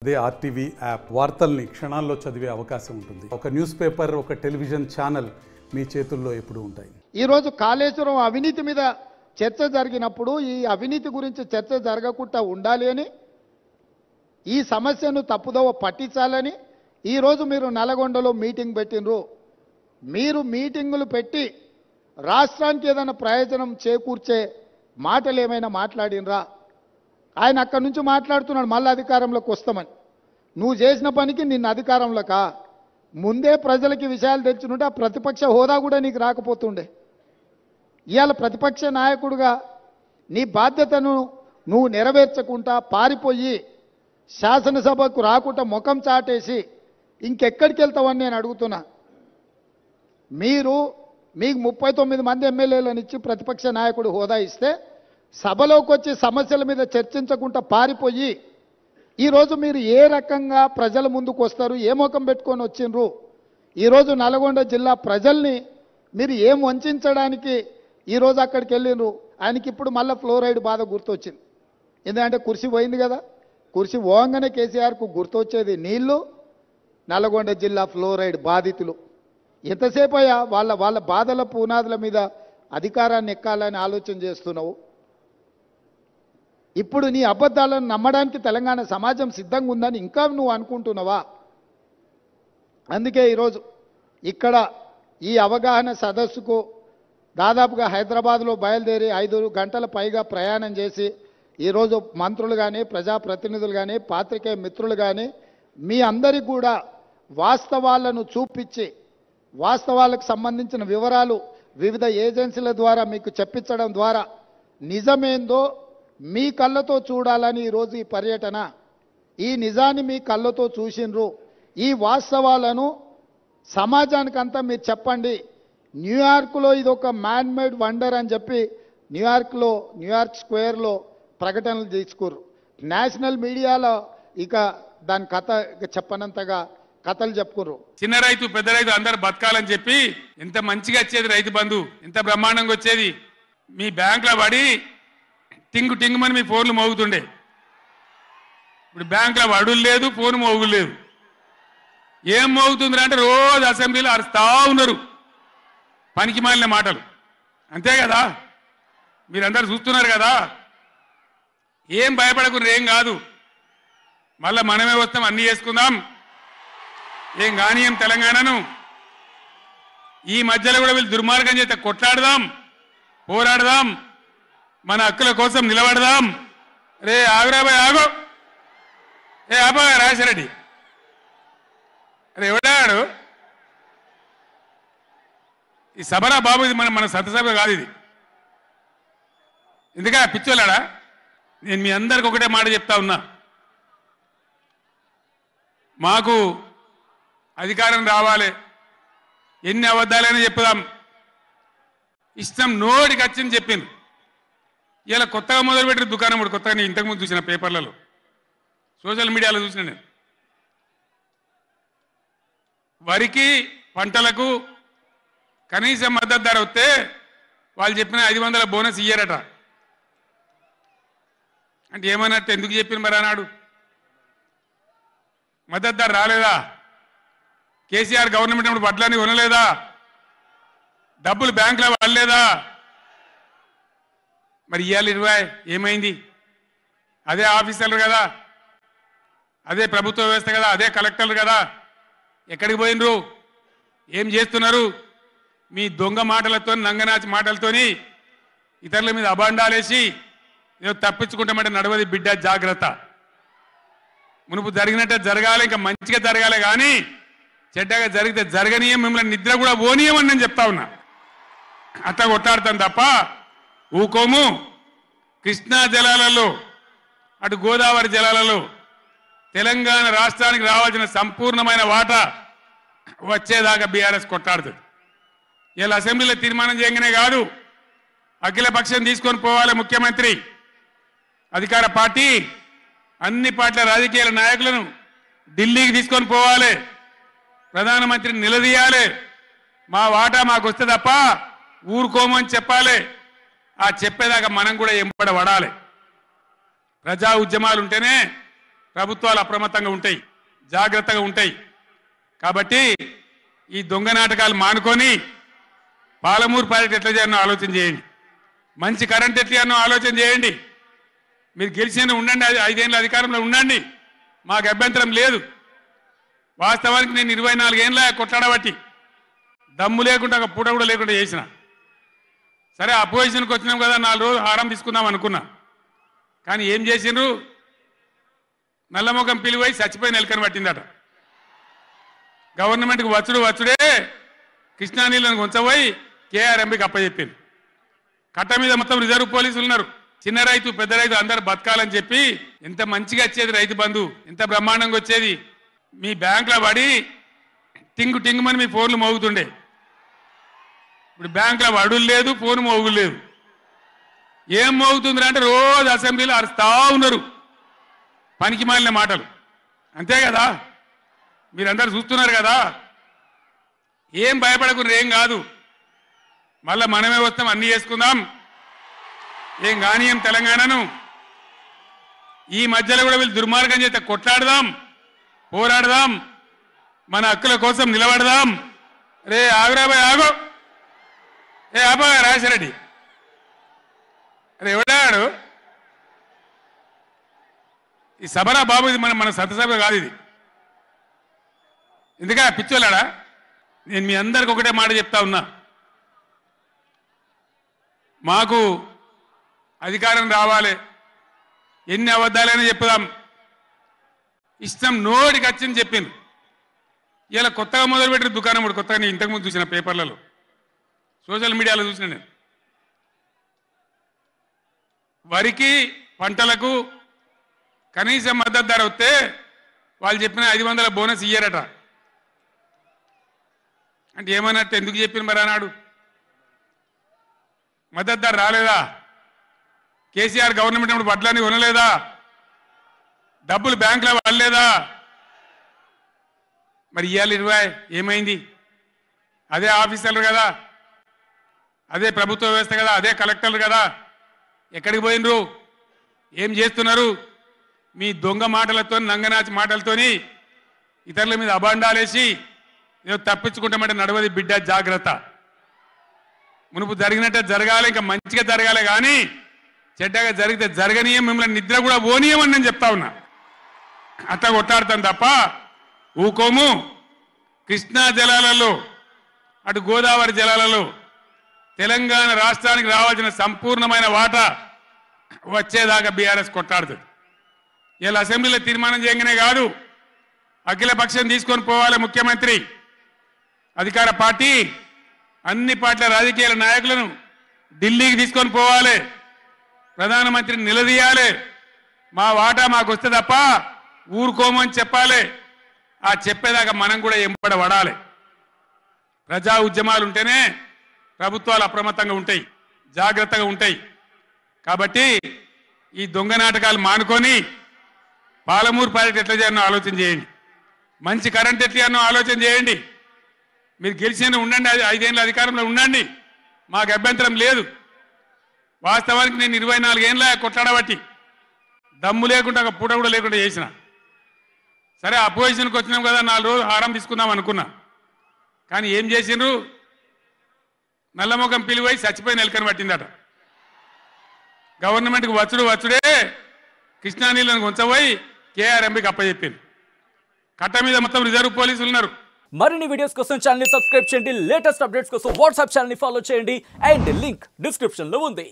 అదే RTV app వార్తల్ని క్షణాల్లో చదివే అవకాశం ఉంటుంది. ఒక న్యూస్ పేపర్, ఒక టెలివిజన్ ఛానల్ మీ చేతుల్లో ఎప్పుడూ ఉంటాయి. ఈరోజు కాళేశ్వరం అవినీతి మీద చర్చ జరిగినప్పుడు ఈ అవినీతి గురించి చర్చ జరగకుండా ఉండాలి అని, ఈ సమస్యను తప్పుదోవ పట్టించాలని ఈరోజు మీరు నల్గొండలో మీటింగ్ పెట్టినరు. మీరు మీటింగులు పెట్టి రాష్ట్రానికి ఏదైనా ప్రయోజనం చేకూర్చే మాటలు ఏమైనా మాట్లాడినరా? ఆయన అక్కడి నుంచి మాట్లాడుతున్నాడు మళ్ళీ అధికారంలోకి వస్తామని. నువ్వు చేసిన పనికి నిన్ను అధికారంలోకా? ముందే ప్రజలకి విషయాలు తెచ్చుకుంటే ఆ ప్రతిపక్ష హోదా కూడా నీకు రాకపోతుండే. ఇవాళ ప్రతిపక్ష నాయకుడిగా నీ బాధ్యతను నువ్వు నెరవేర్చకుండా పారిపోయి శాసనసభకు రాకుండా ముఖం చాటేసి ఇంకెక్కడికి వెళ్తావని నేను అడుగుతున్నా. మీకు 39 మంది ఎమ్మెల్యేలను ఇచ్చి ప్రతిపక్ష నాయకుడు హోదా ఇస్తే సభలోకి వచ్చి సమస్యల మీద చర్చించకుండా పారిపోయి ఈరోజు మీరు ఏ రకంగా ప్రజల ముందుకు వస్తారు, ఏ ముఖం పెట్టుకొని వచ్చిండ్రు? ఈరోజు నల్గొండ జిల్లా ప్రజల్ని మీరు ఏం వంచడానికి ఈరోజు అక్కడికి వెళ్ళిండ్రు? ఆయనకి ఇప్పుడు మళ్ళీ ఫ్లోరైడ్ బాధ గుర్తొచ్చింది. ఎందుకంటే కుర్చీ పోయింది కదా, కుర్చీ పోగానే కేసీఆర్కు గుర్తొచ్చేది నీళ్లు, నల్గొండ జిల్లా ఫ్లోరైడ్ బాధితులు. ఎంతసేపు అయ్యా వాళ్ళ బాధల పునాదుల మీద అధికారాన్ని ఎక్కాలని ఆలోచన చేస్తున్నావు? ఇప్పుడు నీ అబద్ధాలను నమ్మడానికి తెలంగాణ సమాజం సిద్ధంగా ఉందని ఇంకా నువ్వు అనుకుంటున్నావా? అందుకే ఈరోజు ఇక్కడ ఈ అవగాహన సదస్సుకు దాదాపుగా హైదరాబాద్లో బయలుదేరి 5 గంటల పైగా ప్రయాణం చేసి ఈరోజు మంత్రులు కానీ, ప్రజాప్రతినిధులు కానీ, పాత్రికేయ మిత్రులు కానీ మీ అందరికీ కూడా వాస్తవాలను చూపించి వాస్తవాలకు సంబంధించిన వివరాలు వివిధ ఏజెన్సీల ద్వారా మీకు చెప్పించడం ద్వారా నిజమేందో మీ కళ్ళతో చూడాలని ఈరోజు ఈ పర్యటన. ఈ నిజాన్ని మీ కళ్ళతో చూసిండ్రు. ఈ వాస్తవాలను సమాజానికంతా మీరు చెప్పండి. న్యూయార్క్లో ఇది ఒక మ్యాన్ మేడ్ వండర్ అని చెప్పి న్యూయార్క్ స్క్వేర్లో ప్రకటనలు తీసుకుర్రు. నేషనల్ మీడియాలో ఇక దాని కథ చెప్పనంతగా కథలు చెప్పుకుర్రు. చిన్న రైతు పెద్ద రైతు అందరు బతకాలని చెప్పి ఎంత మంచిగా వచ్చేది రైతు బంధు, ఎంత బ్రహ్మాండంగా వచ్చేది. మీ బ్యాంకులో పడి టింగు టింగుమని మీ ఫోన్లు మోగుతుండే. ఇప్పుడు బ్యాంకులో వడులు లేదు, ఫోన్ మోగులు లేదు. ఏం మోగుతుంది అంటే రోజు అసెంబ్లీలో అరుస్తా ఉన్నారు పనికి మాలిన మాటలు. అంతే కదా, మీరందరూ చూస్తున్నారు కదా. ఏం భయపడకుండా ఏం కాదు, మళ్ళా మనమే వస్తాం, అన్నీ చేసుకుందాం, ఏం కానీయం తెలంగాణను. ఈ మధ్యలో కూడా వీళ్ళు దుర్మార్గం చేస్తే కొట్లాడదాం, పోరాడదాం, మన హక్కుల కోసం నిలబడదాం. రే ఆగురాబాయ్ ఆగో, ఏ ఆపా రాజశరెడ్డి, అరే ఎవడాడు ఈ సభరా బాబు? ఇది మన సభ కాదు ఇది. ఎందుక పిచ్చోలాడా? నేను మీ అందరికి ఒకటే మాట చెప్తా ఉన్నా, మాకు అధికారం రావాలి, ఎన్ని అబద్ధాలైనా చెప్పుదాం, ఇష్టం నోటికి వచ్చింది చెప్పింది. ఇలా కొత్తగా మొదలుపెట్టిన దుకాణం కూడా కొత్తగా నేను ఇంతకుముందు చూసిన పేపర్లలో, సోషల్ మీడియాలో చూసిన నేను. వరికి పంటలకు కనీస మద్దతు ధర వస్తే వాళ్ళు చెప్పిన 500 బోనస్ ఇయ్యారట. అంటే ఏమన్నట్టు, ఎందుకు చెప్పిన మరి అన్నాడు? మద్దతు ధర రాలేదా? కేసీఆర్ గవర్నమెంట్ ఇప్పుడు వడ్లని కొనలేదా? డబ్బులు బ్యాంకులో పడలేదా? మరి ఇవాళ 20 ఏమైంది? అదే ఆఫీసర్లు కదా, అదే ప్రభుత్వ వ్యవస్థ కదా, అదే కలెక్టర్లు కదా, ఎక్కడికి పోయినరు? ఏం చేస్తున్నారు? మీ దొంగ మాటలతో, నంగనాచి మాటలతోని ఇతరుల మీద అబాండాలేసి ఏదో తప్పించుకుంటామంటే నడవది బిడ్డ, జాగ్రత్త. మునుపు జరిగినట్టే జరగాలి, ఇంకా మంచిగా జరగాలి, కానీ చెడ్డగా జరిగితే జరగనీయం, మిమ్మల్ని నిద్ర కూడా పోనీయమని నేను చెప్తా ఉన్నా. అట్లా కొట్లాడతాం తప్ప ఊకోము. కృష్ణా జలాలలో, అటు గోదావరి జలాలలో తెలంగాణ రాష్ట్రానికి రావాల్సిన సంపూర్ణమైన వాటా వచ్చేదాకా బీఆర్ఎస్ కొట్లాడుతుంది. ఇలా అసెంబ్లీలో తీర్మానం చేయగానే కాదు, అఖిల పక్షం తీసుకొని పోవాలి ముఖ్యమంత్రి, అధికార పార్టీ అన్ని పార్టీల రాజకీయ నాయకులను ఢిల్లీకి తీసుకొని పోవాలి, ప్రధానమంత్రిని నిలదీయాలి. మా వాటా మాకు వస్తే తప్ప ఊరుకోమని చెప్పాలి. ఆ చెప్పేదాకా మనం కూడా ఎంబడబడాలి. ప్రజా ఉద్యమాలు ఉంటేనే ప్రభుత్వాలు అప్రమత్తంగా ఉంటాయి, జాగ్రత్తగా ఉంటాయి. కాబట్టి ఈ దొంగ నాటకాలు మానుకొని పాలమూరు ప్రాజెక్ట్ ఎట్లా చేయాలో ఆలోచన చేయండి. మంచి కరెంట్ ఎట్లా చేయాలో ఆలోచన చేయండి. మీరు గెలిచిన ఉండండి, 5 ఏళ్ళ అధికారంలో ఉండండి, మాకు అభ్యంతరం లేదు. వాస్తవానికి నేను 24 ఏళ్ళ కొట్లాడబట్టి దమ్ము లేకుండా ఒక పూట కూడా లేకుండా చేసిన. సరే అపోజిషన్కి వచ్చినాం కదా, 4 రోజులు హారం తీసుకుందాం అనుకున్నా. కానీ ఏం చేసిండ్రు? నల్లముఖం పిలివై చచ్చిపోయిన ఎలుకని పట్టిందట. గవర్నమెంట్కి వచ్చుడే కృష్ణా నీళ్ళను ఉంచబోయి కేఆర్ఎంబీకి అప్పచెప్పింది. కట్ట మీద మొత్తం రిజర్వ్ పోలీసులు ఉన్నారు. చిన్న రైతు పెద్ద రైతు అందరు బతకాలని చెప్పి ఎంత మంచిగా వచ్చేది రైతు బంధు, ఎంత బ్రహ్మాండంగా వచ్చేది. మీ బ్యాంకులో పడి టింగు టింగుమని మీ ఫోన్లు మోగుతుండే. ఇప్పుడు బ్యాంకులో వడులు లేదు, ఫోన్ మోగులు లేదు. ఏం మోగుతుంది అంటే రోజు అసెంబ్లీలో అరుస్తా ఉన్నారు పనికి మాలిన మాటలు. అంతే కదా, మీరందరూ చూస్తున్నారు కదా. ఏం భయపడకుండా ఏం కాదు, మళ్ళా మనమే వస్తాం, అన్నీ చేసుకుందాం, ఏం కానీయం తెలంగాణను. ఈ మధ్యలో కూడా వీళ్ళు దుర్మార్గం చేస్తే కొట్లాడదాం, పోరాడదాం, మన హక్కుల కోసం నిలబడదాం. రే ఆగురాబాయ్ ఆగు, ఏ ఆబా రాజశరెడ్డి, అరే ఎవడాడు ఈ సభరా బాబు? ఇది మన సభ కాదు ఇది. ఎందుక పిచ్చోళ్ళాడా? నేను మీ అందరికి ఒకటే మాట చెప్తా ఉన్నా, మాకు అధికారం రావాలి, ఎన్ని అబద్ధాలైనా చెప్పుదాం, ఇష్టం నోటికి వచ్చింది చెప్పింది. ఇలా కొత్తగా మొదలుపెట్టిన దుకాణం కూడా కొత్తగా నేను ఇంతకుముందు చూసిన పేపర్లలో, సోషల్ మీడియాలో చూసిన నేను. వరికి పంటలకు కనీస మద్దతు ధర వస్తే వాళ్ళు చెప్పిన 500 బోనస్ ఇయ్యారట. అంటే ఏమన్నట్టు, ఎందుకు చెప్పిన మరి అన్నాడు? మద్దతు ధర రాలేదా? కేసీఆర్ గవర్నమెంట్ అప్పుడు వడ్లని కొనలేదా? డబ్బులు బ్యాంకులో పడలేదా? మరి ఇవాళ 20 ఏమైంది? అదే ఆఫీసర్లు కదా, అదే ప్రభుత్వ వ్యవస్థ కదా, అదే కలెక్టర్లు కదా, ఎక్కడికి పోయినరు? ఏం చేస్తున్నారు? మీ దొంగ మాటలతో, నంగనాచి మాటలతోని ఇతరుల మీద అబాండాలేసి ఏదో తప్పించుకుంటామంటే నడవది బిడ్డ, జాగ్రత్త. మునుపు జరిగినట్టే జరగాలి, ఇంకా మంచిగా జరగాలి, కానీ చెడ్డగా జరిగితే జరగనీయం, మిమ్మల్ని నిద్ర కూడా పోనీయమని నేను చెప్తా ఉన్నా. అట్లా కొట్లాడతాం తప్ప ఊకోము. కృష్ణా జలాలలో, అటు గోదావరి జలాలలో తెలంగాణ రాష్ట్రానికి రావాల్సిన సంపూర్ణమైన వాటా వచ్చేదాకా బీఆర్ఎస్ కొట్లాడుతుంది. ఇలా అసెంబ్లీలో తీర్మానం చేయగానే కాదు, అఖిల పక్షం తీసుకొని పోవాలి ముఖ్యమంత్రి, అధికార పార్టీ, అన్ని పార్టీల రాజకీయ నాయకులను ఢిల్లీకి తీసుకొని పోవాలి, ప్రధానమంత్రిని నిలదీయాలి. మా వాటా మాకు వస్తే తప్ప ఊరుకోమని చెప్పాలి. ఆ చెప్పేదాకా మనం కూడా ఎంబడబడాలి. ప్రజా ఉద్యమాలు ఉంటేనే ప్రభుత్వాలు అప్రమత్తంగా ఉంటాయి, జాగ్రత్తగా ఉంటాయి. కాబట్టి ఈ దొంగ నాటకాలు మానుకొని పాలమూరు ప్రాజెక్ట్ ఎట్లా చేయాలో ఆలోచన చేయండి. మంచి కరెంట్ ఎట్లా చేయాలో ఆలోచన చేయండి. మీరు గెలిచిన ఉండండి, 5 ఏళ్ళ అధికారంలో ఉండండి, మాకు అభ్యంతరం లేదు. వాస్తవానికి నేను 24 ఏళ్ళ కొట్లాడబట్టి దమ్ము లేకుండా ఒక పూట కూడా లేకుండా చేసిన. సరే అపోజిషన్కి వచ్చినాం కదా, 4 రోజులు హారం తీసుకుందాం అనుకున్నా. కానీ ఏం చేసిండ్రు? నల్లముఖం పిలివై చచ్చిపోయిన ఎలుకని పట్టిందట. గవర్నమెంట్కి వచ్చుడే కృష్ణా నీళ్ళను ఉంచబోయి కేఆర్ఎంబీకి అప్పచెప్పింది. కట్ట మీద మొత్తం రిజర్వ్ పోలీసులు ఉన్నారు. మరిన్ని వీడియోస్ కోసం ఛానల్ ని సబ్స్క్రైబ్ చేయండి, లేటెస్ట్ అప్డేట్స్ కోసం వాట్సాప్ ఛానల్ ని ఫాలో చేయండి, అండ్ లింక్ డిస్క్రిప్షన్ లో ఉంది.